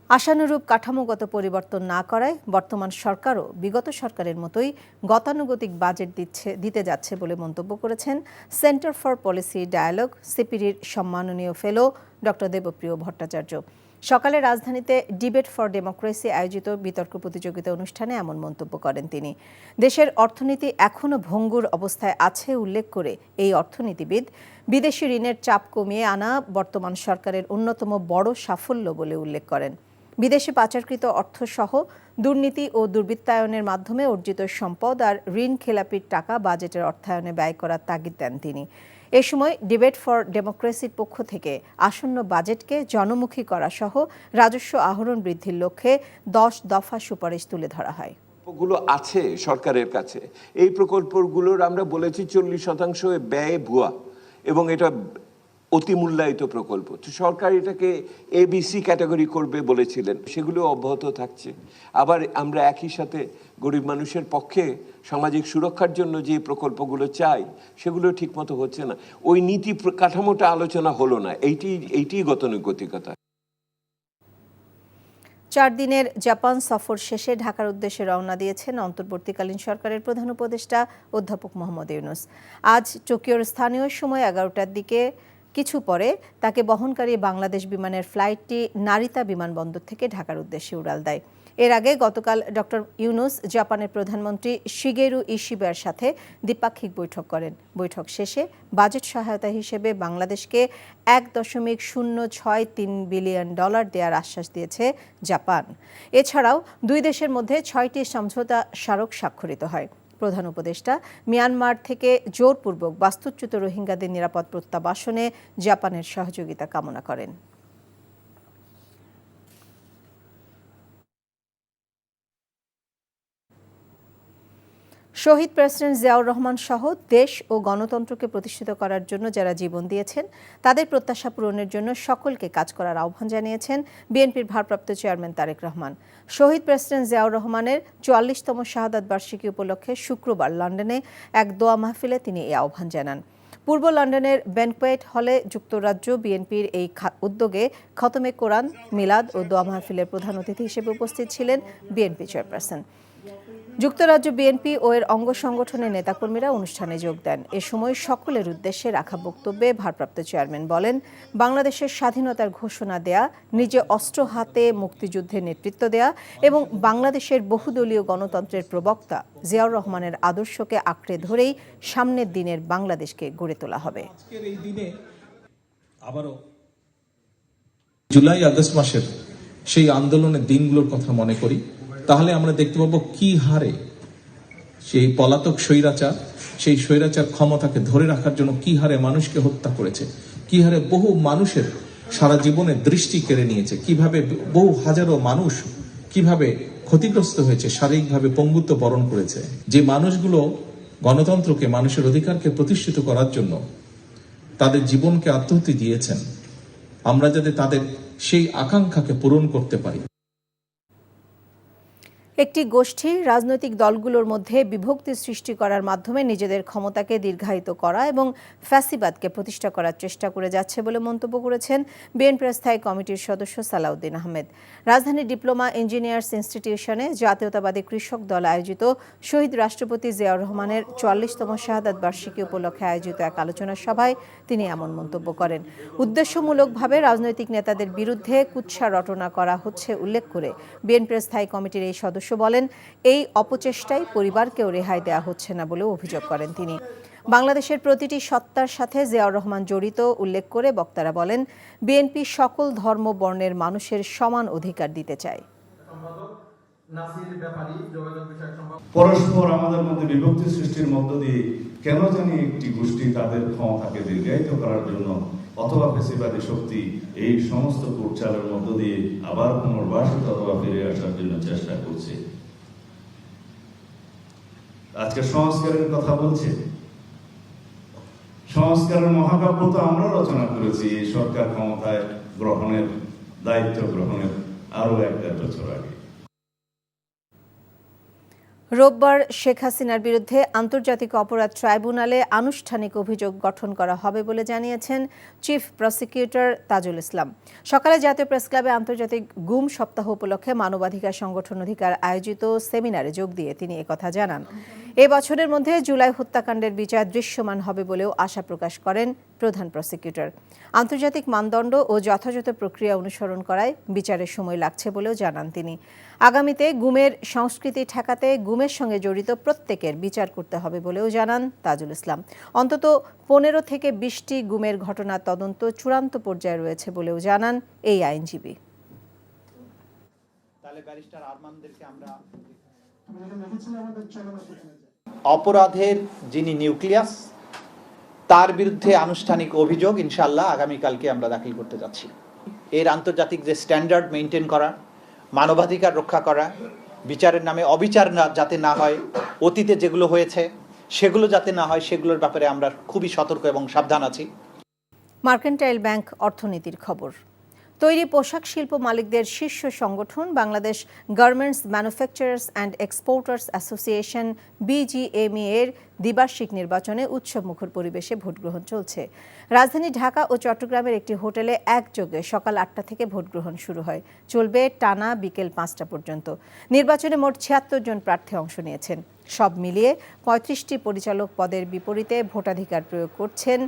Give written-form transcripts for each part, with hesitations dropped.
আশানুরূপ কাঠামোগত পরিবর্তন না করায় বর্তমান সরকারও বিগত সরকারের মতোই গতানুগতিক বাজেট দিতে যাচ্ছে বলে মন্তব্য করেছেন সেন্টার ফর পলিসি ডায়ালগ সিপিডির সম্মাননীয় ফেলো ডক্টর দেবপ্রিয় ভট্টাচার্য। সকালে রাজধানীতে ডিবেট ফর ডেমোক্রেসি আয়োজিত বিতর্ক প্রতিযোগিতা অনুষ্ঠানে এমন মন্তব্য করেন তিনি। দেশের অর্থনীতি এখনও ভঙ্গুর অবস্থায় আছে উল্লেখ করে এই অর্থনীতিবিদ বিদেশি ঋণের চাপ কমিয়ে আনা বর্তমান সরকারের অন্যতম বড় সাফল্য বলে উল্লেখ করেন। বিদেশে পাচারকৃত অর্থসহ দুর্নীতি ও দুর্বৃত্তায়নের মাধ্যমে অর্জিত সম্পদ আর ঋণ খেলাপির টাকা বাজেটের অর্থায়নে ব্যয় করার তাগিদ দেন তিনি। এ সময় ডিবেট ফর ডেমোক্রেসির পক্ষ থেকে আসন্ন বাজেটকে জনমুখী করা সহ রাজস্ব আহরণ বৃদ্ধির লক্ষ্যে 10 দফা সুপারিশ তুলে ধরা হয়। প্রকল্পগুলো আছে সরকারের কাছে, এই প্রকল্পগুলোর আমরা বলেছি 40% ব্যয় ভুয়া এবং এটা অতি মূল্যায়িত প্রকল্প। তো সরকার এটাকে ABC ক্যাটাগরি করবে বলেছিলেন, সেগুলো অব্যাহত থাকছে। আবার আমরা একই সাথে গরিব মানুষের পক্ষে সামাজিক সুরক্ষার জন্য যে প্রকল্পগুলো চাই সেগুলো ঠিকমতো হচ্ছে না। ওই নীতি কাঠামোটা আলোচনা হলো না, এইটি গতানুগতিকতা। 4 দিনের জাপান সফর শেষে ঢাকার উদ্দেশ্যে রওনা দিয়েছেন অন্তর্বর্তীকালীন সরকারের প্রধান উপদেষ্টা অধ্যাপক মোহাম্মদ ইউনূস। আজ টোকিওর স্থানীয় সময় 11টার দিকে কিছু পরে তাকে বহনকারী বাংলাদেশ বিমানের ফ্লাইটটি নারিতা বিমানবন্দর থেকে ঢাকার উদ্দেশ্যে উড়াল দেয়। এর আগে গতকাল ডক্টর ইউনূস জাপানের প্রধানমন্ত্রী শিগেরু ইশিবার সাথে দ্বিপাক্ষিক বৈঠক করেন। বৈঠক শেষে বাজেট সহায়তা হিসেবে বাংলাদেশকে $1.063 বিলিয়ন দেওয়ার আশ্বাস দিয়েছে জাপান। এছাড়াও দুই দেশের মধ্যে 6টি সমঝোতা স্মারক স্বাক্ষরিত হয়। প্রধান উপদেষ্টা মিয়ানমার থেকে জোরপূর্বক বাস্তুচ্যুত রোহিঙ্গাদের নিরাপদ প্রত্যাবাসনে জাপানের সহযোগিতা কামনা করেন। শহীদ প্রেসিডেন্ট জিয়াউর রহমান সহ দেশ ও গণতন্ত্রকে প্রতিষ্ঠিত করার জন্য যারা জীবন দিয়েছেন তাদের প্রত্যাশা পূরণের জন্য সকলকে কাজ করার আহ্বান জানিয়েছেন বিএনপির ভারপ্রাপ্ত চেয়ারম্যান তারেক রহমান। শহীদ প্রেসিডেন্ট জিয়াউর রহমানের 44তম শাহাদাত বার্ষিকী উপলক্ষে শুক্রবার লন্ডনে এক দোয়া মাহফিলে তিনি এই আহ্বান জানান। পূর্ব লন্ডনের ব্যানকোয়েট হলে যুক্তরাজ্য বিএনপির এই উদ্যোগে খতমে কোরআন, মিলাদ ও দোয়া মাহফিলের প্রধান অতিথি হিসেবে উপস্থিত ছিলেন বিএনপি চেয়ারপারসন। যুক্তরাজ্য বিএনপি ও এর অঙ্গ সংগঠনের নেতাকর্মীরা অনুষ্ঠানে যোগ দেন। এ সময় সকলের উদ্দেশ্যে রাখা বক্তব্যে ভারপ্রাপ্ত চেয়ারম্যান বলেন, বাংলাদেশের স্বাধীনতার ঘোষণা দেয়া, নিজে অস্ত্র হাতে মুক্তিযুদ্ধের নেতৃত্ব দেয়া এবং বাংলাদেশের বহুদলীয় গণতন্ত্রের প্রবক্তা জিয়াউর রহমানের আদর্শকে আঁকড়ে ধরেই সামনের দিনের বাংলাদেশকে গড়ে তোলা হবে। জুলাই আগস্ট মাসের সেই আন্দোলনের দিনগুলোর কথা মনে করি, তাহলে আমরা দেখতে পাবো কি হারে সেই পলাতক স্বৈরাচার, সেই স্বৈরাচার ক্ষমতাকে ধরে রাখার জন্য কি হারে মানুষকে হত্যা করেছে, কি হারে বহু মানুষের সারা জীবনের দৃষ্টি কেড়ে নিয়েছে, কিভাবে বহু হাজারো মানুষ কিভাবে ক্ষতিগ্রস্ত হয়েছে, শারীরিকভাবে পঙ্গুত্ব বরণ করেছে। যে মানুষগুলো গণতন্ত্রকে, মানুষের অধিকারকে প্রতিষ্ঠিত করার জন্য তাদের জীবনকে আত্মাহুতি দিয়েছেন, আমরা যাতে তাদের সেই আকাঙ্ক্ষাকে পূরণ করতে পারি। একটি গোষ্ঠী রাজনৈতিক দলগুলোর মধ্যে বিভক্তি সৃষ্টি করার মাধ্যমে নিজেদের ক্ষমতাকে দীর্ঘায়িত করা এবং ফ্যাসিবাদকে প্রতিষ্ঠা করার চেষ্টা করে যাচ্ছে বলে মন্তব্য করেছেন বিএনপির স্থায়ী কমিটির সদস্য সালাউদ্দিন আহমেদ। রাজধানীর ডিপ্লোমা ইঞ্জিনিয়ার্স ইনস্টিটিউশনে জাতীয়তাবাদী কৃষক দল আয়োজিত শহীদ রাষ্ট্রপতি জিয়াউর রহমানের 44তম শাহাদাত বার্ষিকী উপলক্ষে আয়োজিত এক আলোচনা সভায় তিনি এমন মন্তব্য করেন। উদ্দেশ্যমূলকভাবে রাজনৈতিক নেতাদের বিরুদ্ধে কুৎসা রটনা করা হচ্ছে উল্লেখ করে বিএনপির স্থায়ী কমিটির এই সদস্য বলেন, এই অপচেষ্টায় পরিবারকেও রেহাই দেওয়া হচ্ছে না বলেও অভিযোগ করেন তিনি। বাংলাদেশের প্রতিটি সত্তার সাথে জিয়াউর রহমান জড়িত উল্লেখ করে বক্তারা বলেন, বিএনপি সকল ধর্ম বর্ণের মানুষের সমান অধিকার দিতে চায়। পরস্পর আমাদের মধ্যে বিভক্তি সৃষ্টির মধ্য দিয়ে কেন জানি একটি গোষ্ঠী তাদের ক্ষমতাকে দীর্ঘায়িত করার জন্য অথবা ফ্যাসিবাদী শক্তি এই সমস্ত কুটচালের মধ্য দিয়ে আবার পুনর্বাসিত অথবা ফিরে আসার জন্য চেষ্টা করছে। আজকে সংস্কারের কথা বলছে, সংস্কারের মহাকাব্য তো আমরা রচনা করেছি এই সরকার ক্ষমতায় গ্রহণের দায়িত্ব গ্রহণের আরো 1-1.5 বছর আগে। রোববার শেখ হাসিনার বিরুদ্ধে আন্তর্জাতিক অপরাধ ট্রাইব্যুনালে আনুষ্ঠানিক অভিযোগ গঠন করা হবে বলে জানিয়েছেন চিফ প্রসিকিউটর তাজুল ইসলাম। সকালে জাতীয় প্রেসক্লাবে আন্তর্জাতিক গুম সপ্তাহ উপলক্ষে মানবাধিকার সংগঠন অধিকার আয়োজিত সেমিনারে যোগ দিয়ে তিনি একথা জানান। এ বছরের মধ্যে জুলাই হত্যাকাণ্ডের বিচার দৃশ্যমান হবে বলেও আশা প্রকাশ করেন প্রধান প্রসিকিউটর। আন্তর্জাতিক মানদণ্ড ও যথাযথ প্রক্রিয়া অনুসরণ করায় বিচারের সময় লাগছে বলেও জানান তিনি। আগামীতে গুমের সংস্কৃতি ঠেকাতে গুমের সঙ্গে জড়িত প্রত্যেকের বিচার করতে হবে বলেও জানান তাজুল ইসলাম। অন্তত 15 থেকে 20টি গুমের ঘটনার তদন্ত চূড়ান্ত পর্যায়ে রয়েছে বলেও জানান এই আইনজীবী। অপরাধের যিনি নিউক্লিয়াস তার বিরুদ্ধে আনুষ্ঠানিক অভিযোগ ইনশাআল্লাহ আগামীকালকে আমরা দাখিল করতে যাচ্ছি। এর আন্তর্জাতিক যে স্ট্যান্ডার্ড মেনটেন করা, মানবাধিকার রক্ষা করা, বিচারের নামে অবিচার যাতে না হয়, অতীতে যেগুলো হয়েছে সেগুলো যাতে না হয়, সেগুলোর ব্যাপারে আমরা খুবই সতর্ক এবং সাবধান আছি। মার্কেন্টাইল ব্যাংক অর্থনীতির খবর। তৈরি পোশাক শিল্প মালিকদের শীর্ষ সংগঠন Bangladesh garments manufacturers and exporters association BGME এর দ্বিবার্ষিক নির্বাচনে উৎসবমুখর পরিবেশে ভোটগ্রহণ চলছে। রাজধানী ঢাকা ও চট্টগ্রামের একটি হোটেলে একযোগে সকাল 8টা থেকে ভোটগ্রহণ শুরু হয়, চলবে টানা বিকেল 5টা পর্যন্ত। নির্বাচনে মোট 76 জন প্রার্থী অংশ নিয়েছেন। সব মিলিয়ে 35টি পরিচালক পদের বিপরীতে ভোটাধিকার প্রয়োগ করছেন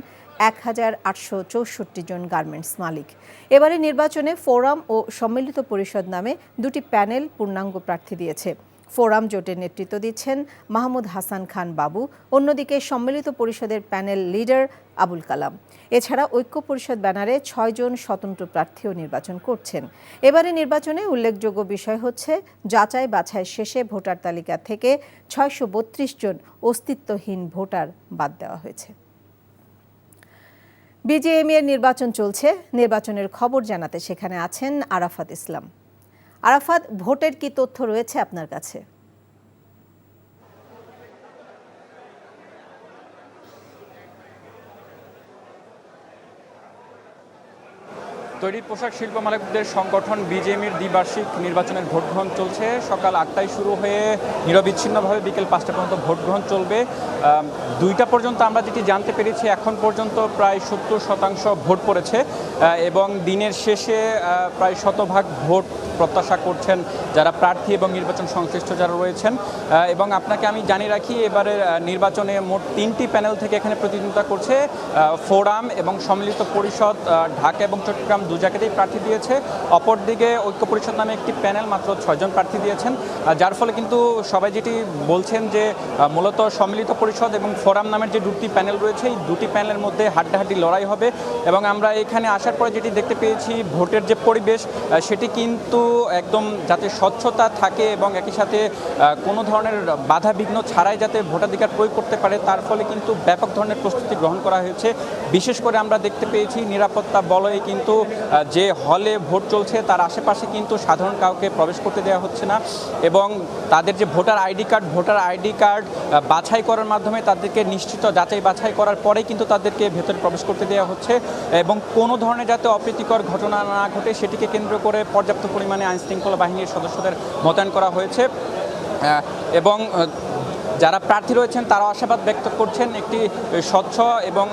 1864 জন গার্মেন্টস মালিক। এবারে নির্বাচনে ফোরাম ও সম্মিলিত পরিষদ নামে দুটি প্যানেল পূর্ণাঙ্গ প্রার্থী দিয়েছে। ফোরাম জোটের নেতৃত্ব দিচ্ছেন মাহমুদ হাসান খান বাবু, অন্যদিকে সম্মিলিত পরিষদের প্যানেল লিডার আবুল কালাম। এছাড়া ঐক্য পরিষদ ব্যানারে 6 জন স্বতন্ত্র প্রার্থীও নির্বাচন করছেন। এবারে নির্বাচনে উল্লেখযোগ্য বিষয় হচ্ছে যাচাই বাছাই শেষে ভোটার তালিকা থেকে 632 জন অস্তিত্বহীন ভোটার বাদ দেওয়া হয়েছে। BGME এর নির্বাচন চলছে। নির্বাচনের খবর জানাতে সেখানে আছেন আরাফাত ইসলাম। আরাফাত, ভোটের কি তথ্য রয়েছে আপনার কাছে? তৈরি পোশাক শিল্প মালিকদের সংগঠন BGME-র দ্বিবার্ষিক নির্বাচনের ভোটগ্রহণ চলছে। সকাল 8টায় শুরু হয়ে নিরবিচ্ছিন্নভাবে বিকেল 5টা পর্যন্ত ভোটগ্রহণ চলবে। 2টা পর্যন্ত আমরা যেটি জানতে পেরেছি, এখন পর্যন্ত প্রায় 70% ভোট পড়েছে এবং দিনের শেষে প্রায় 100% ভোট প্রত্যাশা করছেন যারা প্রার্থী এবং নির্বাচন সংশ্লিষ্ট যারা রয়েছেন। এবং আপনাকে আমি জানিয়ে রাখি, এবারে নির্বাচনে মোট 3টি প্যানেল থেকে এখানে প্রতিদ্বন্দ্বিতা করছে। ফোরাম এবং সম্মিলিত পরিষদ ঢাকা এবং চট্টগ্রাম দু জায়গাতেই প্রার্থী দিয়েছে। অপরদিকে ঐক্য পরিষদ নামে একটি প্যানেল মাত্র 6 জন প্রার্থী দিয়েছেন, যার ফলে কিন্তু সবাই যেটি বলছেন যে মূলত সম্মিলিত পরিষদ এবং ফোরাম নামের যে দুটি প্যানেল রয়েছে, এই দুটি প্যানেলের মধ্যে হাড্ডাহাড্ডি লড়াই হবে। এবং আমরা এখানে আসার পরে যেটি দেখতে পেয়েছি, ভোটের যে পরিবেশ সেটি কিন্তু একদম যাতে স্বচ্ছতা থাকে এবং একই সাথে কোনো ধরনের বাধা বিঘ্ন ছাড়াই যাতে ভোটাধিকার প্রয়োগ করতে পারে, তার ফলে কিন্তু ব্যাপক ধরনের প্রস্তুতি গ্রহণ করা হয়েছে। বিশেষ করে আমরা দেখতে পেয়েছি নিরাপত্তা বলয়ে কিন্তু যে হলে ভোট চলছে তার আশেপাশে কিন্তু সাধারণ কাউকে প্রবেশ করতে দেওয়া হচ্ছে না এবং তাদের যে ভোটার আইডি কার্ড বাছাই করার মাধ্যমে তাদেরকে নিশ্চিত যাচাই বাছাই করার পরেই কিন্তু তাদেরকে ভেতরে প্রবেশ করতে দেওয়া হচ্ছে এবং কোনো ধরনের যাতে অপ্রীতিকর ঘটনা না ঘটে সেটিকে কেন্দ্র করে পর্যাপ্ত পরিমাণে আইনশৃঙ্খলা বাহিনীর সদস্যদের মোতায়েন করা হয়েছে। এবং যারা প্রার্থী রয়েছেন তারা আশাবাদ ব্যক্ত করছেন একটি স্বচ্ছ এবং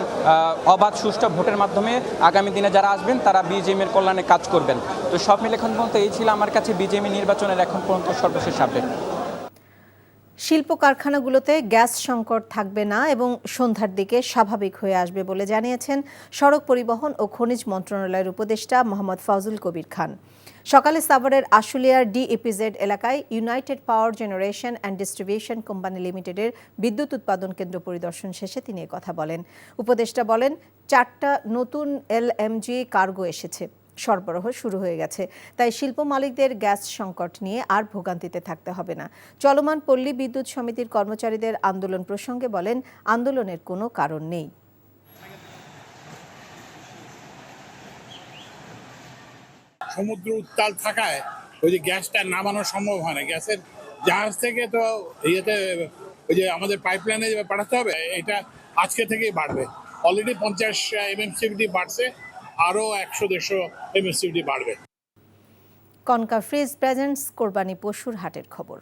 অবাধ সুষ্ঠু ভোটের মাধ্যমে আগামী দিনে যারা আসবেন তারা BGME-র কল্যাণে কাজ করবেন। তো সব মিলে এখন পর্যন্ত এই ছিল আমার কাছে BGME নির্বাচনের এখন পর্যন্ত সর্বশেষ আপডেট। শিল্প কারখানাগুলোতে গ্যাস সংকট থাকবে না এবং সন্ধ্যার দিকে স্বাভাবিক হয়ে আসবে বলে জানিয়েছেন সড়ক পরিবহন ও খনিজ মন্ত্রণালয়ের উপদেষ্টা মোহাম্মদ ফাউজুল কবির খান। সকালে সাভারের আশুলিয়ার DEPZ এলাকায় United power generation and distribution company লিমিটেডের বিদ্যুৎ উৎপাদন কেন্দ্র পরিদর্শন শেষে তিনি কথা বলেন। উপদেষ্টা বলেন, 4টা নতুন LMG কার্গো এসেছে, সরবরাহ শুরু হয়ে গেছে, তাই শিল্প মালিকদের গ্যাস সংকট নিয়ে আর ভোগান্তিতে থাকতে হবে না। চলমান পল্লী বিদ্যুৎ সমিতির কর্মচারীদের আন্দোলন প্রসঙ্গে বলেন, আন্দোলনের কোনো কারণ নেই। সমুদ্র উত্তাল থাকায় ওই যে গ্যাসটা নামানো সম্ভব হয় না। গ্যাসের জাহাজ থেকে তো ইয়েতে ওই যে আমাদের পাইপলাইনে পাঠাতে হবে, এটা আজকে থেকেই বাড়বে। অলরেডি 50 MMSCFD বাড়ছে, আরও 100-150 MMSCFD বাড়বে। কনকা ফ্রিজ প্রেজেন্টস কোরবানি পশুর হাটের খবর।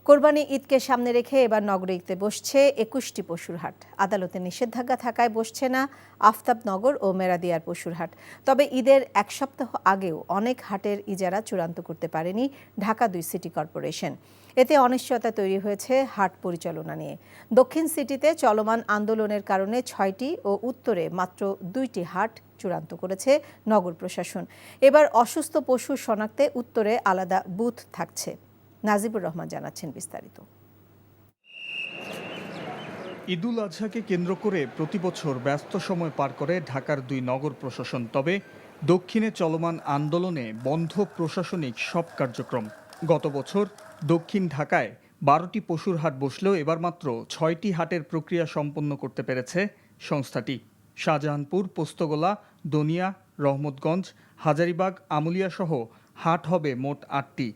কোরবানি ঈদকে সামনে রেখে এবার নগরে ঈদে বসছে ২১টি পশুর হাট। আদালতে নিষেধাজ্ঞা থাকায় বসছে না আফতাবনগর ও মেরাদিয়ার পশুর হাট। তবে ঈদের এক সপ্তাহ আগেও অনেক হাটের ইজারা চূড়ান্ত করতে পারেনি ঢাকা ২ সিটি কর্পোরেশন। এতে অনিশ্চয়তা তৈরি হয়েছে হাট পরিচালনা নিয়ে। দক্ষিণ সিটিতে চলমান আন্দোলনের কারণে ৬টি ও উত্তরে মাত্র ২টি হাট চূড়ান্ত করেছে নগর প্রশাসন। এবার অসুস্থ পশু শনাক্তে উত্তরে আলাদা বুথ থাকছে। নাজিবুর রহমান জানাচ্ছেন বিস্তারিত। ঈদুল আজহাকে কেন্দ্র করে প্রতিবছর ব্যস্ত সময় পার করে ঢাকার ২ নগর প্রশাসন। তবে দক্ষিণে চলমান আন্দোলনে বন্ধ প্রশাসনিক সব কার্যক্রম। গত বছর দক্ষিণ ঢাকায় ১২টি পশুর হাট বসলেও এবার মাত্র ৬টি হাটের প্রক্রিয়া সম্পন্ন করতে পেরেছে সংস্থাটি। শাহজাহানপুর, পোস্তগোলা, দনিয়া, রহমতগঞ্জ, হাজারীবাগ, আমুলিয়া সহ হাট হবে মোট ৮টি।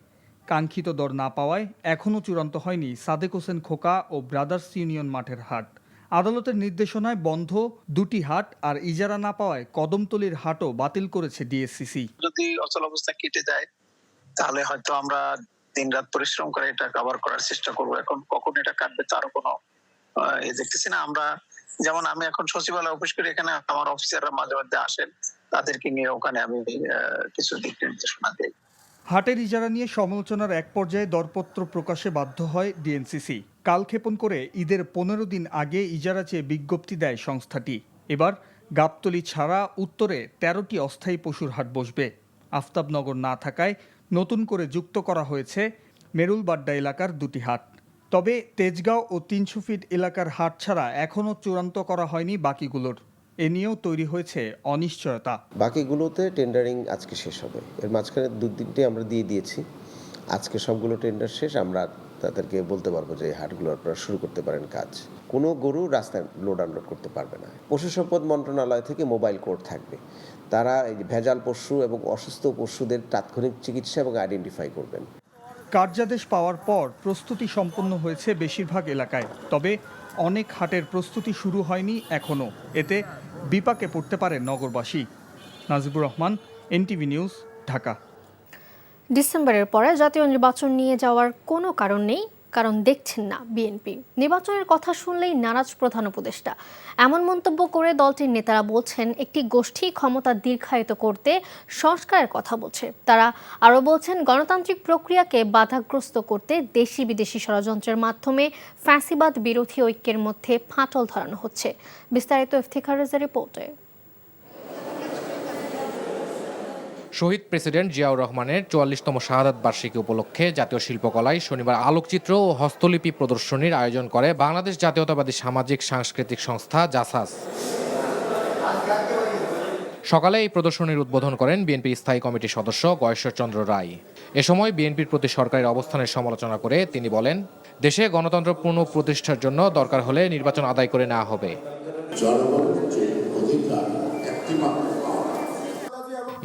কাঙ্ক্ষিত দর না পাওয়ায় এখনও চূড়ান্ত হয়নি সাদেক হোসেন খোকা ও ব্রাদার্স ইউনিয়ন মাঠের হাট। আদালতের নির্দেশনায় বন্ধ ২টি হাট আর ইজারা না পাওয়ায় কদমতলীর হাটও বাতিল করেছে ডিএসসিসি। যদি অচল অবস্থা কেটে যায় তাহলে হয়তো আমরা দিনরাত পরিশ্রম করে এটা কভার করার চেষ্টা করব। এখন কখন এটা কাটবে তারও কোনো দেখতেছি না। আমরা যেমন আমি এখন সচিবালয় অফিস করি, এখানে আমার অফিসাররা মাঝে মাঝে আসেন, তাদেরকে নিয়ে ওখানে আমি কিছু দিক নির্দেশনা দিই। হাটের ইজারা নিয়ে সমালোচনার এক পর্যায়ে দরপত্র প্রকাশে বাধ্য হয় ডিএনসিসি। কালক্ষেপণ করে ঈদের ১৫ দিন আগে ইজারা চেয়ে বিজ্ঞপ্তি দেয় সংস্থাটি। এবার গাবতলী ছাড়া উত্তরে ১৩টি অস্থায়ী পশুর হাট বসবে। আফতাবনগর না থাকায় নতুন করে যুক্ত করা হয়েছে মেরুলবাড্ডা এলাকার ২টি হাট। তবে তেজগাঁও ও ৩০০ ফিট এলাকার হাট ছাড়া এখনও চূড়ান্ত করা হয়নি বাকিগুলোর। এ নিয়েও তৈরি হয়েছে অনিশ্চয়তা। বাকিগুলোতে টেন্ডারিং আজকে শেষ হবে। এর মাঝখানে ২-৩টি আমরা দিয়ে দিয়েছি। আজকে সবগুলো টেন্ডার শেষ, আমরা তাদেরকে বলতে পারবো যে এই হাটগুলো আপনারা শুরু করতে পারেন কাজ। কোনো গরু রাস্তায় লোড আনলোড করতে পারবে না। পশু সম্পদ মন্ত্রণালয় থেকে মোবাইল কোর্ট থাকবে। তারা ভেজাল পশু এবং অসুস্থ পশুদের তাৎক্ষণিক চিকিৎসা এবং আইডেন্টিফাই করবেন। কার্যাদেশ পাওয়ার পর প্রস্তুতি সম্পন্ন হয়েছে বেশিরভাগ এলাকায়। তবে অনেক হাটের প্রস্তুতি শুরু হয়নি এখনও। এতে বিপাকে পড়তে পারে নগরবাসী। Najibur Rahman, NTV news, Dhaka. ডিসেম্বরের পরে জাতীয় নির্বাচন নিয়ে যাওয়ার কোনো কারণ নেই, কারণ দেখছেন না বিএনপি। নির্বাচনের কথা শুনলেই নারাজ প্রধান উপদেষ্টা। এমন মন্তব্য করে দলটির নেতারা বলছেন একটি গোষ্ঠী ক্ষমতা দীর্ঘায়িত করতে সংস্কারের কথা বলছে। তারা আরও বলছেন গণতান্ত্রিক প্রক্রিয়াকে বাধাগ্রস্ত করতে দেশি বিদেশি ষড়যন্ত্রের মাধ্যমে ফ্যাসিবাদ বিরোধী ঐক্যের মধ্যে ফাটল ধরানো হচ্ছে। বিস্তারিত ইফতিখার রেজার রিপোর্টে। শহীদ প্রেসিডেন্ট জিয়াউর রহমানের ৪৪তম শাহাদাত বার্ষিকী উপলক্ষে জাতীয় শিল্পকলায় শনিবার আলোকচিত্র ও হস্তলিপি প্রদর্শনীর আয়োজন করে বাংলাদেশ জাতীয়তাবাদী সামাজিক সাংস্কৃতিক সংস্থা জাসাস। সকালে এই প্রদর্শনীর উদ্বোধন করেন বিএনপির স্থায়ী কমিটির সদস্য গয়েশ্বরচন্দ্র রায়। এ সময় বিএনপির প্রতি সরকারের অবস্থানের সমালোচনা করে তিনি বলেন, দেশে গণতন্ত্র পুনঃ প্রতিষ্ঠার জন্য দরকার হলে নির্বাচন আদায় করে নেওয়া হবে।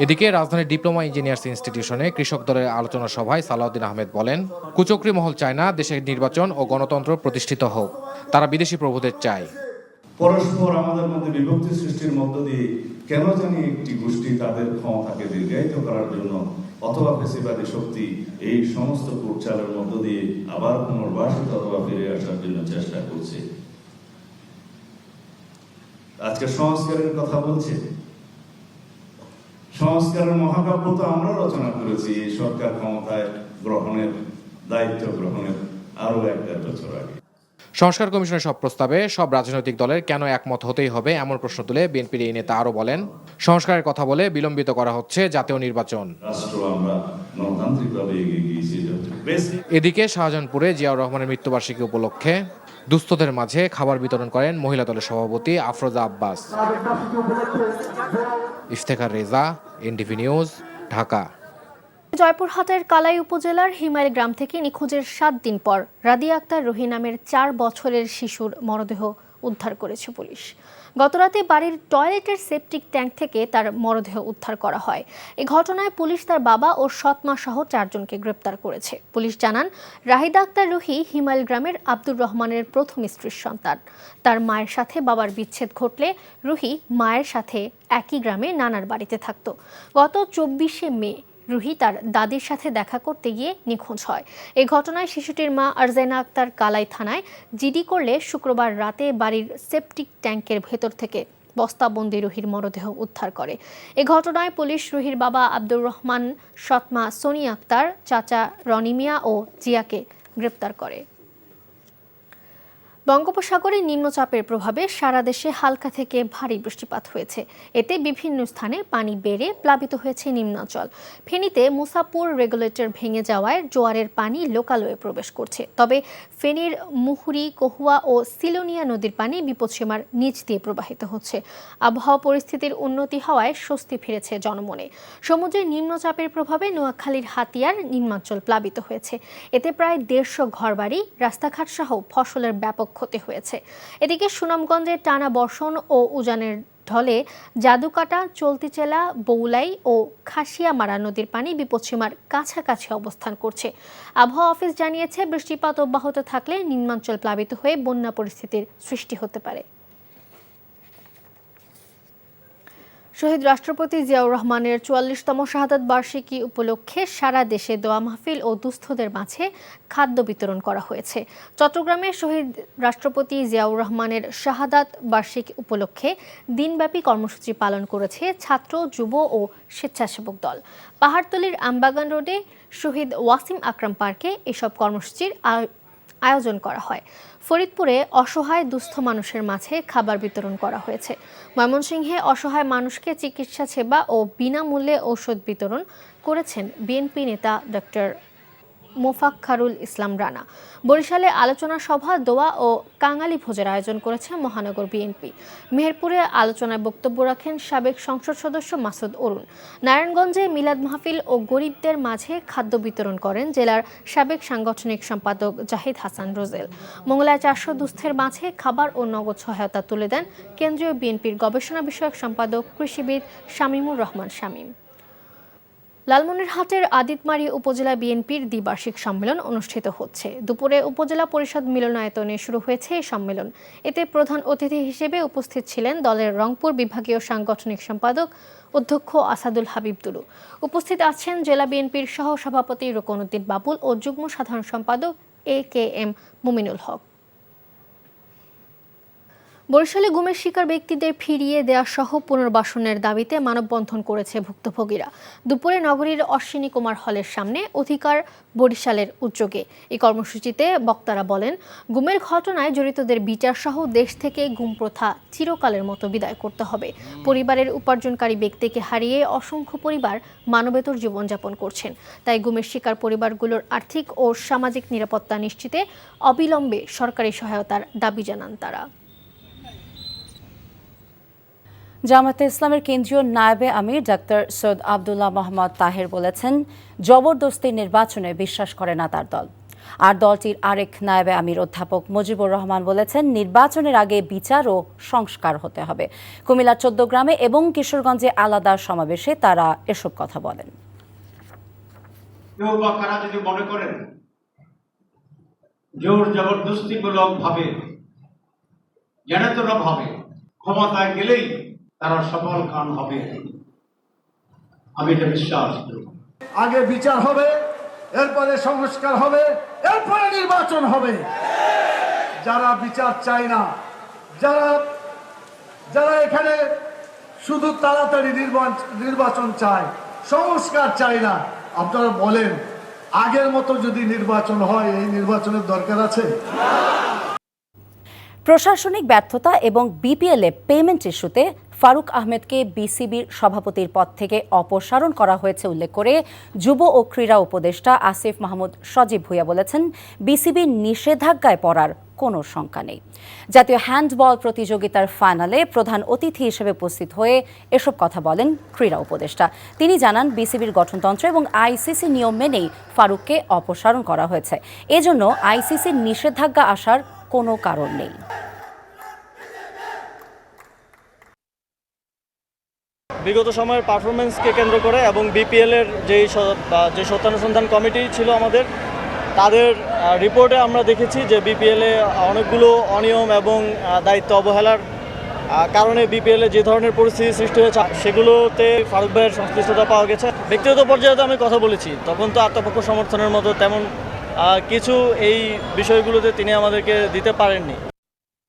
এদিকে রাজধানীর ডিপ্লোমা ইঞ্জিনিয়ার্স ইনস্টিটিউশনে কৃষক দলের আলোচনা সভায় সালাউদ্দিন আহমেদ বলেন, কুচক্রী মহল চায় না দেশের নির্বাচন ও গণতন্ত্র প্রতিষ্ঠিত হোক, তারা বিদেশি প্রভুদের চায়। পরস্পর আমাদের মধ্যে বিভক্তি সৃষ্টির মধ্য দিয়ে কেন জানি একটি গোষ্ঠী তাদের ক্ষমতাকে দীর্ঘায়িত করার জন্য অথবা ফেসিবাদী শক্তি এই সমস্ত কুটচালের মধ্য দিয়ে আবার পুনর্বাসিত অথবা ফিরে আসার জন্য চেষ্টা করছে। আজকে সংস্কারের কথা বলছে। সংস্কারের মহাকাব্য তো আমরা রচনা করেছি এই সরকার ক্ষমতায় গ্রহণের দায়িত্ব গ্রহণের আরো ১-১.৫ বছর আগে। সংস্কার কমিশনের সব প্রস্তাবে সব রাজনৈতিক দলের কেন একমত হতেই হবে এমন প্রশ্ন তুলে বিএনপির এই নেতা আরো বলেন, সংস্কারের কথা বলে বিলম্বিত করা হচ্ছে জাতীয় নির্বাচন। রাষ্ট্র আমরা গণতান্ত্রিকভাবে এগিয়ে গিয়েছি। এদিকে শাহজাহানপুরে জিয়াউর রহমানের মৃত্যুবার্ষিকী উপলক্ষে দুস্থদের মাঝে খাবার বিতরণ করেন মহিলা দলের সভাপতি আফরোজা আব্বাস। Iftekhar Reza, NTV news, Dhaka. জয়পুরহাটের কালাই উপজেলার হিমাইল গ্রাম থেকে নিখোঁজের ৭ দিন পর রাদিয়া আক্তার রুহি নামের ৪ বছরের শিশুর মরদেহ উদ্ধার করেছে পুলিশ। গতরাতে বাড়ির টয়লেটের সেপটিক ট্যাঙ্ক থেকে তার মরদেহ উদ্ধার করা হয়। এই ঘটনায় পুলিশ তার বাবা ও সৎমা সহ ৪ জনকে গ্রেপ্তার করেছে। পুলিশ জানান, রাহিদা আক্তার রুহি হিমাইল গ্রামের আব্দুর রহমানের প্রথম স্ত্রীর সন্তান। তার মায়ের সাথে বাবার বিচ্ছেদ ঘটলে রুহি মায়ের সাথে একই গ্রামে নানার বাড়িতে থাকত। গত ২৪শে মে রুহি তার দাদির সাথে দেখা করতে গিয়ে নিখোঁজ হয়। এই ঘটনায় শিশুটির মা আরজাইনা আক্তার কালাই থানায় জিডি করলে শুক্রবার রাতে বাড়ির সেপটিক ট্যাঙ্কের ভেতর থেকে বস্তাবন্দি রুহির মরদেহ উদ্ধার করে। এ ঘটনায় পুলিশ রুহির বাবা আব্দুর রহমান, সৎমা সোনি আক্তার, চাচা রনি মিয়া ও জিয়াকে গ্রেপ্তার করে। বঙ্গোপসাগরে নিম্নচাপের প্রভাবে সারা দেশে হালকা থেকে ভারী বৃষ্টিপাত হয়েছে। এতে বিভিন্ন স্থানে পানি বেড়ে প্লাবিত হয়েছে নিম্নাঞ্চল। ফেনীতে মুসাপুর রেগুলেটর ভেঙে যাওয়ায় জোয়ারের পানি লোকালয়ে প্রবেশ করছে। তবে ফেনীর মুহুরী, কহুয়া ও সিলোনিয়া নদীর পানি বিপদসীমার নিচ দিয়ে প্রবাহিত হচ্ছে। আবহাওয়া পরিস্থিতির উন্নতি হওয়ায় স্বস্তি ফিরেছে জনমনে। সমুদ্রের নিম্নচাপের প্রভাবে নোয়াখালীর হাতিয়ার নিম্নাঞ্চল প্লাবিত হয়েছে। এতে প্রায় 150 ঘরবাড়ি, রাস্তাঘাট সহ ফসলের ব্যাপক ক্ষতি হয়েছে। এদিকে সুনামগঞ্জের টানা বর্ষণ ও উজানের ঢলে জাদুকাটা, চলতিচেলা, বৌলাই ও খাসিয়ামারা নদীর পানি বিপদসীমার কাছাকাছি অবস্থান করছে। আবহাওয়া অফিস জানিয়েছে, বৃষ্টিপাত অব্যাহত থাকলে নিম্নাঞ্চল প্লাবিত হয়ে বন্যা পরিস্থিতির সৃষ্টি হতে পারে। শহীদ রাষ্ট্রপতি জিয়াউর রহমানের 44তম শাহাদাত বার্ষিকী উপলক্ষে সারা দেশে দোয়া মাহফিল ও দুস্থদের মাঝে খাদ্য বিতরণ করা হয়েছে। চট্টগ্রামে শহীদ রাষ্ট্রপতি জিয়াউর রহমানের শাহাদাত বার্ষিকী উপলক্ষে দিনব্যাপী কর্মসূচি পালন করেছে ছাত্র, যুব ও স্বেচ্ছাসেবক দল। পাহাড়তলীর আমবাগান রোডে শহীদ ওয়াসিম আকরাম পার্কে এসব কর্মসূচির আয়োজন করা হয়। ফরিদপুরে অসহায় দুস্থ মানুষের মাঝে খাবার বিতরণ করা হয়েছে। ময়মনসিংহে অসহায় মানুষকে চিকিৎসা সেবা ও বিনামূল্যে ঔষধ বিতরণ করেছেন বিএনপি নেতা ডক্টর মোফাক্খারুল ইসলাম রানা। বরিশালে আলোচনা সভা, দোয়া ও কাঙালি ভোজের আয়োজন করেছে মহানগর বিএনপি। মেহেরপুরে আলোচনায় বক্তব্য রাখেন সাবেক সংসদ সদস্য মাসুদ অরুণ। নারায়ণগঞ্জে মিলাদ মাহফিল ও গরিবদের মাঝে খাদ্য বিতরণ করেন জেলার সাবেক সাংগঠনিক সম্পাদক জাহিদ হাসান রোজেল। মোংলায় 400 দুস্থের মাঝে খাবার ও নগদ সহায়তা তুলে দেন কেন্দ্রীয় বিএনপির গবেষণা বিষয়ক সম্পাদক কৃষিবিদ শামীমুর রহমান শামীম। লালমনিরহাটের আদিতমারী উপজেলা বিএনপির দ্বিবার্ষিক সম্মেলন অনুষ্ঠিত হচ্ছে। দুপুরে উপজেলা পরিষদ মিলনায়তনে শুরু হয়েছে এই সম্মেলন। এতে প্রধান অতিথি হিসেবে উপস্থিত ছিলেন দলের রংপুর বিভাগীয় সাংগঠনিক সম্পাদক অধ্যক্ষ আসাদুল হাবিব দুলু। উপস্থিত আছেন জেলা বিএনপির সহ সভাপতি রুকনউদ্দিন বাবুল ও যুগ্ম সাধারণ সম্পাদক AKM মুমিনুল হক। বরিশালে গুমের শিকার ব্যক্তিদের ফিরিয়ে দেওয়া সহ পুনর্বাসনের দাবিতে মানববন্ধন করেছে ভুক্তভোগীরা। দুপুরে নগরীর অশ্বিনী কুমার হলের সামনে অধিকার বরিশালের উদ্যোগে এই কর্মসূচিতে বক্তারা বলেন, গুমের ঘটনায় জড়িতদের বিচার সহ দেশ থেকে গুম প্রথা চিরকালের মতো বিদায় করতে হবে। পরিবারের উপার্জনকারী ব্যক্তিকে হারিয়ে অসংখ্য পরিবার মানবেতর জীবনযাপন করছেন। তাই গুমের শিকার পরিবারগুলোর আর্থিক ও সামাজিক নিরাপত্তা নিশ্চিতে অবিলম্বে সরকারি সহায়তার দাবি জানান তারা। জামায়াতে ইসলামের কেন্দ্রীয় নায়েবে আমির ডাক্তার সৈয়দ আব্দুল্লাহ মোহাম্মদ তাহের বলেছেন, জবরদস্তির নির্বাচনে বিশ্বাস করে না তার দল। আর দলটির আরেক নায়েবে আমির অধ্যাপক মুজিবুর রহমান বলেছেন, নির্বাচনের আগে বিচার ও সংস্কার হতে হবে। কুমিল্লার 14 গ্রামে এবং কিশোরগঞ্জে আলাদা সমাবেশে তারা এসব কথা বলেন। কেউ বা কারা যদি মনে করেন জোর জবরদস্তিমূলক ভাবে, জেনাতনা ভাবে ক্ষমতায় গেলেই তারা সফল কাম হবে, আমি এটা বিশ্বাস করি। আগে বিচার হবে, এরপরে সংস্কার হবে, এরপরে নির্বাচন হবে। যারা বিচার চায় না, যারা এখানে শুধু তাড়াতাড়ি নির্বাচন চায়, সংস্কার চায় না, আপনারা বলেন আগের মতো যদি নির্বাচন হয়, এই নির্বাচনের দরকার আছে? প্রশাসনিক ব্যর্থতা এবং বিপিএল এ পেমেন্ট ইস্যুতে ফারুক আহমেদকে বিসিবির সভাপতির পদ থেকে অপসারণ করা হয়েছে উল্লেখ করে যুব ও ক্রীড়া উপদেষ্টা আসিফ মাহমুদ সজীব ভুঁইয়া বলেছেন, বিসিবির নিষেধাজ্ঞায় পড়ার কোনো শঙ্কা নেই। জাতীয় হ্যান্ডবল প্রতিযোগিতার ফাইনালে প্রধান অতিথি হিসেবে উপস্থিত হয়ে এসব কথা বলেন ক্রীড়া উপদেষ্টা। তিনি জানান, বিসিবির গঠনতন্ত্র এবং আইসিসি নিয়ম মেনেই ফারুককে অপসারণ করা হয়েছে। এজন্য আইসিসির নিষেধাজ্ঞা আসার কোনো কারণ নেই। বিগত সময়ের পারফরমেন্সকে কেন্দ্র করে এবং বিপিএল এর যে সত্যানুসন্ধান কমিটি ছিল আমাদের, তাদের রিপোর্টে আমরা দেখেছি যে বিপিএল এ অনেকগুলো অনিয়ম এবং দায়িত্ব অবহেলার কারণে বিপিএলে যে ধরনের পরিস্থিতি সৃষ্টি হয়েছে সেগুলোতে ফারুক ভাইয়ের সংশ্লিষ্টতা পাওয়া গেছে। ব্যক্তিগত পর্যায়ে তো আমি কথা বলেছি, তখন তো আত্মপক্ষ সমর্থনের মতো তেমন কিছু এই বিষয়গুলোতে তিনি আমাদেরকে দিতে পারেননি।